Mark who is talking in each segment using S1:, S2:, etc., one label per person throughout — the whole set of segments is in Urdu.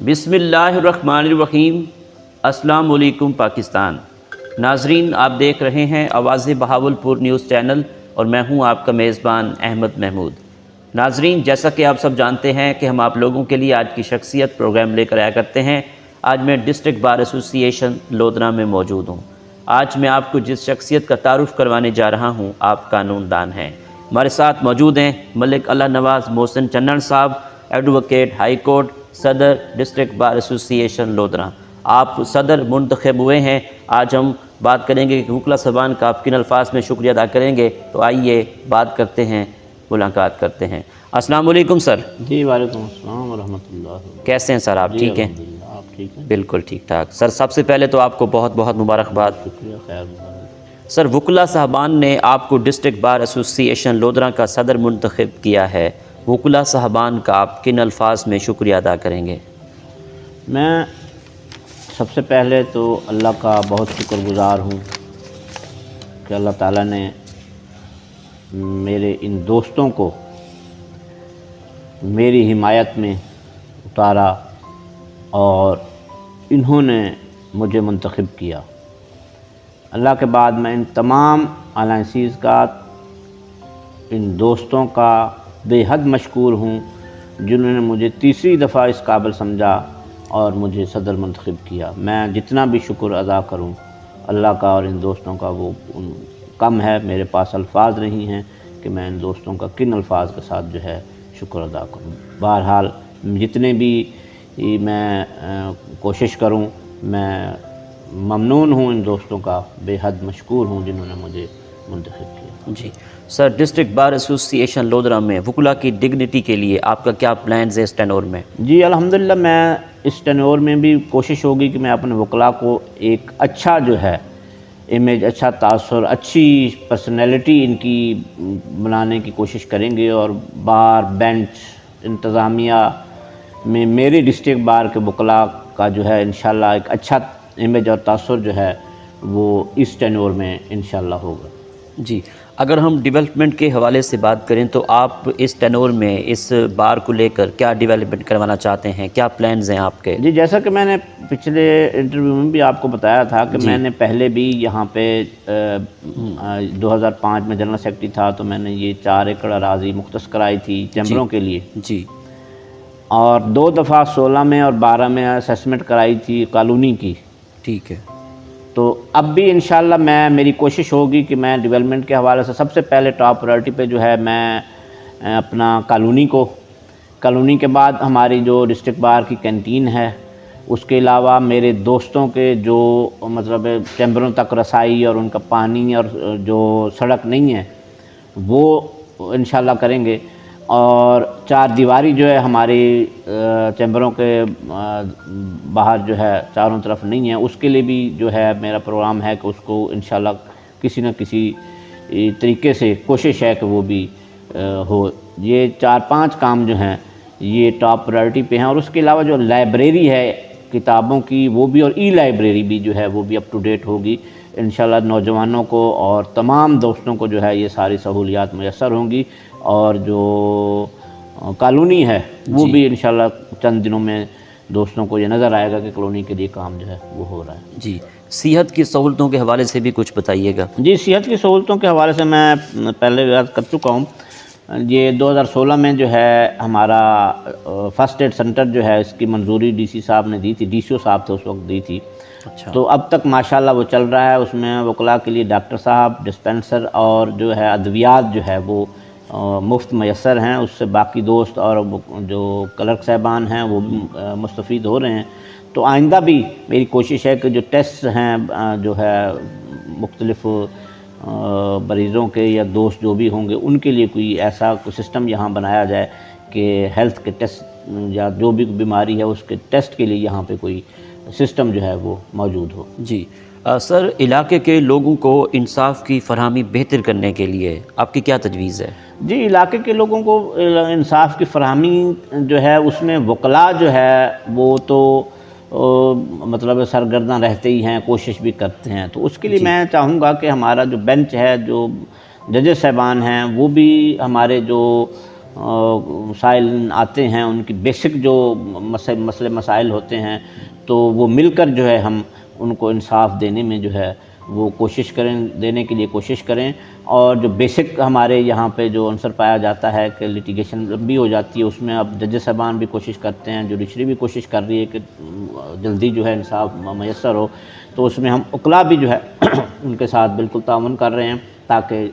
S1: بسم اللہ الرحمن الرحیم۔ السلام علیکم پاکستان۔ ناظرین، آپ دیکھ رہے ہیں آواز بہاولپور نیوز چینل اور میں ہوں آپ کا میزبان احمد محمود۔ ناظرین، جیسا کہ آپ سب جانتے ہیں کہ ہم آپ لوگوں کے لیے آج کی شخصیت پروگرام لے کر آیا کرتے ہیں۔ آج میں ڈسٹرکٹ بار ایسوسی ایشن لودھرا میں موجود ہوں۔ آج میں آپ کو جس شخصیت کا تعارف کروانے جا رہا ہوں آپ قانون دان ہیں۔ ہمارے ساتھ موجود ہیں ملک اللہ نواز محسن چنن صاحب، ایڈوکیٹ ہائی کورٹ، صدر ڈسٹرکٹ بار ایسوسی ایشن لودھرا۔ آپ صدر منتخب ہوئے ہیں۔ آج ہم بات کریں گے کہ وکلا صاحبان کا آپ کن الفاظ میں شکریہ ادا کریں گے، تو آئیے بات کرتے ہیں، ملاقات کرتے ہیں۔ السلام علیکم سر۔
S2: جی وعلیکم السلام ورحمۃ اللہ۔
S1: کیسے ہیں سر آپ؟ ٹھیک ہیں؟
S2: الحمدللہ، آپ ٹھیک ہیں؟
S1: بالکل ٹھیک ٹھاک سر۔ سب سے پہلے تو آپ کو بہت بہت مبارکباد۔
S2: شکریہ، خیر مبارک۔
S1: سر، وکلا صاحبان نے آپ کو ڈسٹرکٹ بار ایسوسی ایشن لودھرا کا صدر منتخب کیا ہے۔ وکلا صاحبان کا آپ کن الفاظ میں شکریہ ادا کریں گے؟
S2: میں سب سے پہلے تو اللہ کا بہت شکر گزار ہوں کہ اللہ تعالیٰ نے میرے ان دوستوں کو میری حمایت میں اتارا اور انہوں نے مجھے منتخب کیا۔ اللہ کے بعد میں ان تمام الائنسیز کا، ان دوستوں کا بے حد مشکور ہوں جنہوں نے مجھے تیسری دفعہ اس قابل سمجھا اور مجھے صدر منتخب کیا۔ میں جتنا بھی شکر ادا کروں اللہ کا اور ان دوستوں کا وہ کم ہے، میرے پاس الفاظ نہیں ہیں کہ میں ان دوستوں کا کن الفاظ کے ساتھ جو ہے شکر ادا کروں۔ بہرحال جتنے بھی میں کوشش کروں، میں ممنون ہوں ان دوستوں کا، بے حد مشکور ہوں جنہوں نے مجھے منتخب کیا۔
S1: جی سر، ڈسٹرکٹ بار ایسوسی ایشن لودھرا میں وکلا کی ڈگنیٹی کے لیے آپ کا کیا پلانز ہے اس ٹینور میں؟
S2: جی الحمدللہ، میں اس ٹینور میں بھی کوشش ہوگی کہ میں اپنے وکلا کو ایک اچھا جو ہے امیج، اچھا تاثر، اچھی پرسنالٹی ان کی بنانے کی کوشش کریں گے، اور بار بینچ انتظامیہ میں میرے ڈسٹرکٹ بار کے وکلا کا جو ہے انشاءاللہ ایک اچھا امیج اور تاثر جو ہے وہ اس ٹینور میں انشاءاللہ ہوگا۔
S1: جی، اگر ہم ڈیولپمنٹ کے حوالے سے بات کریں تو آپ اس ٹینور میں اس بار کو لے کر کیا ڈیولپمنٹ کروانا چاہتے ہیں؟ کیا پلانز ہیں آپ کے؟
S2: جی، جیسا کہ میں نے پچھلے انٹرویو میں بھی آپ کو بتایا تھا کہ میں نے پہلے بھی یہاں پہ 2005 میں جنرل سیکرٹری تھا تو میں نے یہ 4 ایکڑ اراضی مختص کرائی تھی چیمبروں کے لیے،
S1: جی،
S2: اور 2 دفعہ 16 میں اور 12 میں اسیسمنٹ کرائی تھی کالونی کی۔
S1: ٹھیک ہے۔
S2: تو اب بھی انشاءاللہ میری کوشش ہوگی کہ میں ڈیولپمنٹ کے حوالے سے سب سے پہلے ٹاپ پرائرٹی پہ جو ہے میں اپنا کالونی کے بعد ہماری جو ڈسٹرکٹ بار کی کینٹین ہے، اس کے علاوہ میرے دوستوں کے جو مطلب چیمبروں تک رسائی اور ان کا پانی اور جو سڑک نہیں ہے وہ انشاءاللہ کریں گے، اور 4 دیواری جو ہے ہماری چیمبروں کے باہر جو ہے چاروں طرف نہیں ہے، اس کے لیے بھی جو ہے میرا پروگرام ہے کہ اس کو انشاءاللہ کسی نہ کسی طریقے سے کوشش ہے کہ وہ بھی ہو۔ یہ 4-5 کام جو ہیں یہ ٹاپ پرائرٹی پہ ہیں، اور اس کے علاوہ جو لائبریری ہے کتابوں کی وہ بھی، اور ای لائبریری بھی جو ہے وہ بھی اپ ٹو ڈیٹ ہوگی انشاءاللہ۔ نوجوانوں کو اور تمام دوستوں کو جو ہے یہ ساری سہولیات میسر ہوں گی، اور جو کالونی ہے وہ بھی انشاءاللہ چند دنوں میں دوستوں کو یہ نظر آئے گا کہ کالونی کے لیے کام جو ہے وہ ہو رہا ہے۔
S1: جی، صحت کی سہولتوں کے حوالے سے بھی کچھ بتائیے گا۔
S2: جی، صحت کی سہولتوں کے حوالے سے میں پہلے یاد کر چکا ہوں۔ یہ 2016 میں جو ہے ہمارا فرسٹ ایڈ سینٹر جو ہے اس کی منظوری ڈی سی صاحب نے دی تھی، ڈی سی او صاحب تھے اس وقت دی تھی، تو اب تک ماشاءاللہ وہ چل رہا ہے۔ اس میں وکلا کے لیے ڈاکٹر صاحب، ڈسپینسر اور جو ہے ادویات جو ہے وہ مفت میسر ہیں، اس سے باقی دوست اور جو کلرک صاحبان ہیں وہ بھی مستفید ہو رہے ہیں۔ تو آئندہ بھی میری کوشش ہے کہ جو ٹیسٹ ہیں جو ہے مختلف مریضوں کے یا دوست جو بھی ہوں گے ان کے لیے کوئی ایسا کوئی سسٹم یہاں بنایا جائے کہ ہیلتھ کے ٹیسٹ یا جو بھی بیماری ہے اس کے ٹیسٹ کے لیے یہاں پہ کوئی سسٹم جو ہے وہ موجود ہو۔
S1: جی سر، علاقے کے لوگوں کو انصاف کی فراہمی بہتر کرنے کے لیے آپ کی کیا تجویز ہے؟
S2: جی، علاقے کے لوگوں کو انصاف کی فراہمی جو ہے اس میں وکلا جو ہے وہ تو مطلب سرگرداں رہتے ہی ہیں، کوشش بھی کرتے ہیں، تو اس کے لیے میں چاہوں گا کہ ہمارا جو بینچ ہے، جو ججز صاحبان ہیں وہ بھی ہمارے جو مسائل آتے ہیں، ان کی بیسک جو مسئلے مسائل ہوتے ہیں، تو وہ مل کر جو ہے ہم ان کو انصاف دینے میں جو ہے وہ کوشش کریں، دینے کے لیے کوشش کریں۔ اور جو بیسک ہمارے یہاں پہ جو عنصر پایا جاتا ہے کہ لیٹیگیشن لمبی ہو جاتی ہے، اس میں اب جج صاحبان بھی کوشش کرتے ہیں، جوڈیشری بھی کوشش کر رہی ہے کہ جلدی جو ہے انصاف میسر ہو، تو اس میں ہم وکلاء بھی جو ہے ان کے ساتھ بالکل تعاون کر رہے ہیں تاکہ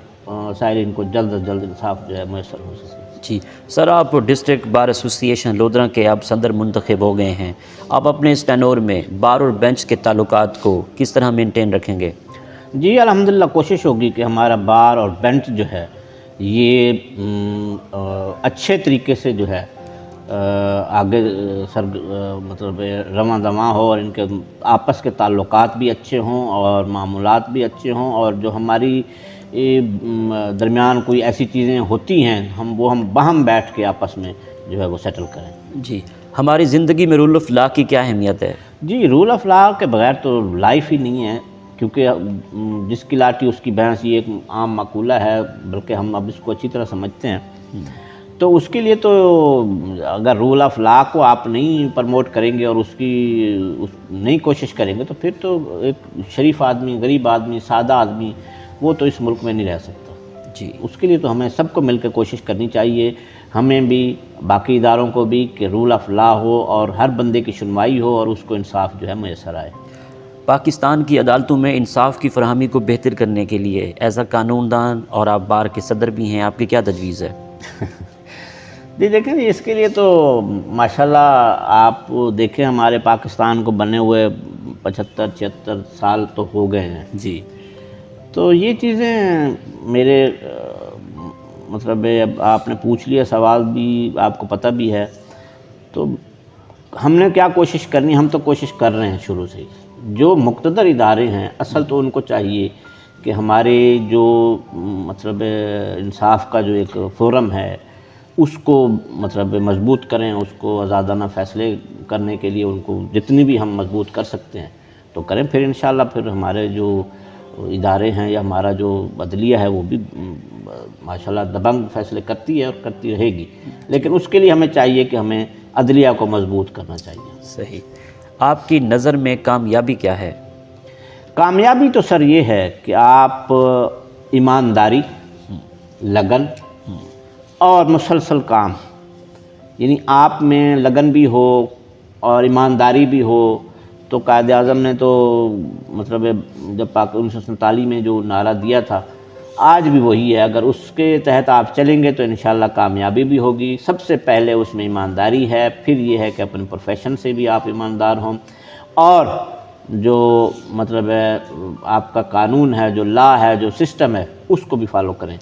S2: سائرین کو جلد از جلد انصاف جو ہے میسر ہو سکے۔
S1: جی سر، آپ ڈسٹرکٹ بار ایسوسی ایشن لودھرا کے آپ صدر منتخب ہو گئے ہیں، آپ اپنے اس ٹینور میں بار اور بینچ کے تعلقات کو کس طرح مینٹین رکھیں گے؟
S2: جی الحمدللہ کوشش ہوگی کہ ہمارا بار اور بینچ جو ہے یہ اچھے طریقے سے جو ہے آگے مطلب رواں دواں ہو، اور ان کے آپس کے تعلقات بھی اچھے ہوں اور معاملات بھی اچھے ہوں، اور جو ہماری درمیان کوئی ایسی چیزیں ہوتی ہیں ہم باہم بیٹھ کے آپس میں جو ہے وہ سیٹل کریں۔
S1: جی، ہماری زندگی میں رول آف لا کی کیا اہمیت ہے؟
S2: جی رول آف لا کے بغیر تو لائف ہی نہیں ہے، کیونکہ جس کی لاٹھی اس کی بھینس، یہ ایک عام مقولہ ہے، بلکہ ہم اب اس کو اچھی طرح سمجھتے ہیں۔ تو اس کے لیے تو اگر رول آف لا کو آپ نہیں پرموٹ کریں گے اور اس کی نہیں کوشش کریں گے، تو پھر تو ایک شریف آدمی، غریب آدمی، سادہ آدمی وہ تو اس ملک میں نہیں رہ سکتا۔
S1: جی،
S2: اس کے لیے تو ہمیں سب کو مل کے کوشش کرنی چاہیے، ہمیں بھی، باقی اداروں کو بھی، کہ رول آف لا ہو اور ہر بندے کی سنوائی ہو اور اس کو انصاف جو ہے میسر آئے۔
S1: پاکستان کی عدالتوں میں انصاف کی فراہمی کو بہتر کرنے کے لیے ایز اے قانون دان اور آپ بار کے صدر بھی ہیں، آپ کی کیا تجویز ہے؟
S2: جی دیکھیں، اس کے لیے تو ماشاءاللہ آپ دیکھیں ہمارے پاکستان کو بنے ہوئے 75-76 سال تو ہو گئے ہیں۔
S1: جی،
S2: تو یہ چیزیں میرے مطلب اب آپ نے پوچھ لیا سوال بھی، آپ کو پتہ بھی ہے، تو ہم نے کیا کوشش کرنی، ہم تو کوشش کر رہے ہیں شروع سے ہی۔ جو مقتدر ادارے ہیں اصل تو ان کو چاہیے کہ ہمارے جو مطلب انصاف کا جو ایک فورم ہے اس کو مطلب مضبوط کریں، اس کو آزادانہ فیصلے کرنے کے لیے ان کو جتنی بھی ہم مضبوط کر سکتے ہیں تو کریں۔ پھر انشاءاللہ پھر ہمارے جو ادارے ہیں یا ہمارا جو عدلیہ ہے وہ بھی ماشاءاللہ دبنگ فیصلے کرتی ہے اور کرتی رہے گی، لیکن اس کے لیے ہمیں چاہیے کہ ہمیں عدلیہ کو مضبوط کرنا چاہیے۔
S1: صحیح۔ آپ کی نظر میں کامیابی کیا ہے؟
S2: کامیابی تو سر یہ ہے کہ آپ ایمانداری، لگن اور مسلسل کام، یعنی آپ میں لگن بھی ہو اور ایمانداری بھی ہو۔ تو قائد اعظم نے تو مطلب جب 1947 میں جو نعرہ دیا تھا آج بھی وہی ہے، اگر اس کے تحت آپ چلیں گے تو انشاءاللہ کامیابی بھی ہوگی۔ سب سے پہلے اس میں ایمانداری ہے، پھر یہ ہے کہ اپنے پروفیشن سے بھی آپ ایماندار ہوں، اور جو مطلب ہے آپ کا قانون ہے، جو لا ہے، جو سسٹم ہے، اس کو بھی فالو کریں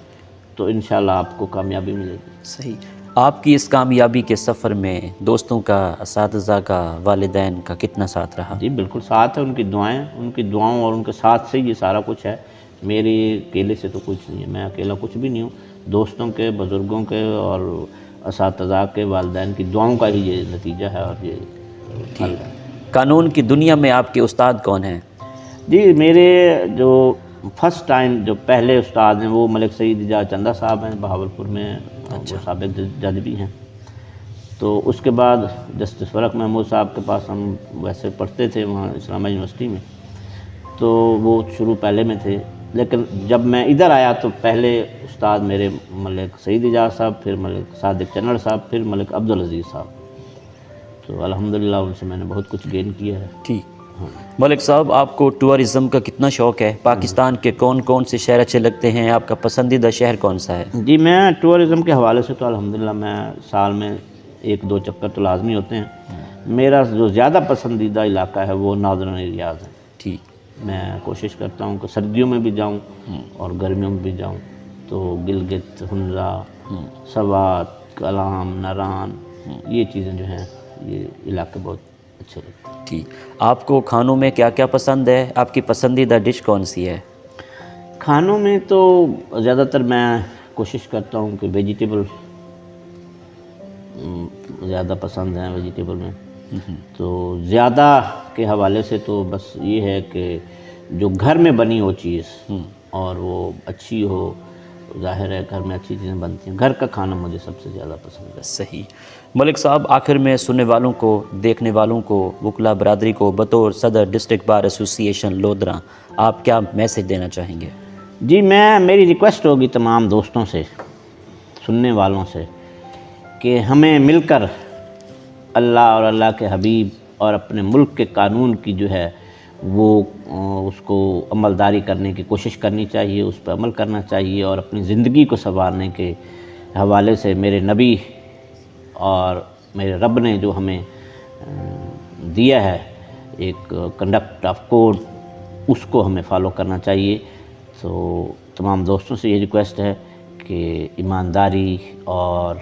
S2: تو انشاءاللہ آپ کو کامیابی ملے گی۔
S1: صحیح۔ آپ کی اس کامیابی کے سفر میں دوستوں کا، اساتذہ کا، والدین کا کتنا ساتھ رہا؟
S2: جی بالکل ساتھ ہے، ان کی دعاؤں اور ان کے ساتھ سے یہ سارا کچھ ہے۔ میری اکیلے سے تو کچھ نہیں ہے، میں اکیلا کچھ بھی نہیں ہوں، دوستوں کے، بزرگوں کے اور اساتذہ کے، والدین کی دعاؤں کا ہی یہ نتیجہ ہے اور یہ حل ہے۔
S1: قانون کی دنیا میں آپ کے استاد کون ہیں؟
S2: جی میرے جو فرسٹ ٹائم جو پہلے استاد ہیں وہ ملک سعید اعجاز چندہ صاحب ہیں، بہاولپور میں، وہ سابق جج بھی ہیں۔ تو اس کے بعد جسٹس فرق محمود صاحب کے پاس ہم ویسے پڑھتے تھے وہاں اسلامیہ یونیورسٹی میں، تو وہ شروع پہلے میں تھے، لیکن جب میں ادھر آیا تو پہلے استاد میرے ملک سعید اعجاز صاحب، پھر ملک صادق چنڑ صاحب، پھر ملک عبدالعزیز صاحب۔ تو الحمدللہ ان سے میں نے بہت کچھ گین کیا ہے۔
S1: ٹھیک۔ ملک صاحب، آپ کو ٹورزم کا کتنا شوق ہے؟ پاکستان کے کون کون سے شہر اچھے لگتے ہیں؟ آپ کا پسندیدہ شہر کون سا ہے؟
S2: جی میں ٹورزم کے حوالے سے تو الحمدللہ میں سال میں 1-2 چکر تو لازمی ہوتے ہیں۔ میرا جو زیادہ پسندیدہ علاقہ ہے وہ ناردرن ایریاز ہے۔
S1: ٹھیک۔
S2: میں کوشش کرتا ہوں کہ سردیوں میں بھی جاؤں اور گرمیوں میں بھی جاؤں، تو گلگت، ہنزا، سوات، کلام، ناران، یہ چیزیں جو ہیں یہ علاقے بہت اچھے لگتے ہیں۔
S1: ٹھیک۔ آپ کو کھانوں میں کیا کیا پسند ہے؟ آپ کی پسندیدہ ڈش کون سی ہے؟
S2: کھانوں میں تو زیادہ تر میں کوشش کرتا ہوں کہ ویجیٹیبل زیادہ پسند ہیں، ویجیٹیبل میں تو زیادہ کے حوالے سے تو بس یہ ہے کہ جو گھر میں بنی ہو چیز اور وہ اچھی ہو ظاہر ہے گھر میں اچھی چیزیں بنتی ہیں. گھر کا کھانا مجھے سب سے زیادہ پسند ہے.
S1: صحیح. ملک صاحب آخر میں سننے والوں کو، دیکھنے والوں کو، وکلا برادری کو بطور صدر ڈسٹرکٹ بار ایسوسی ایشن لودھراں آپ کیا میسج دینا چاہیں گے؟
S2: جی میری ریکویسٹ ہوگی تمام دوستوں سے، سننے والوں سے، کہ ہمیں مل کر اللہ اور اللہ کے حبیب اور اپنے ملک کے قانون کی جو ہے وہ اس کو عملداری کرنے کی کوشش کرنی چاہیے، اس پہ عمل کرنا چاہیے، اور اپنی زندگی کو سنوارنے کے حوالے سے میرے نبی اور میرے رب نے جو ہمیں دیا ہے ایک کنڈکٹ آف کوڈ، اس کو ہمیں فالو کرنا چاہیے. تو تمام دوستوں سے یہ ریکویسٹ ہے کہ ایمانداری اور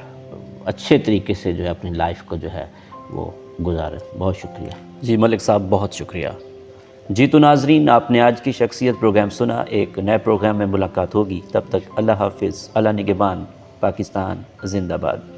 S2: اچھے طریقے سے جو ہے اپنی لائف کو جو ہے وہ گزاریں. بہت شکریہ.
S1: جی ملک صاحب بہت شکریہ. جی تو ناظرین، آپ نے آج کی شخصیت پروگرام سنا. ایک نئے پروگرام میں ملاقات ہوگی. تب تک اللہ حافظ. اللہ نگہبان. پاکستان زندہ باد.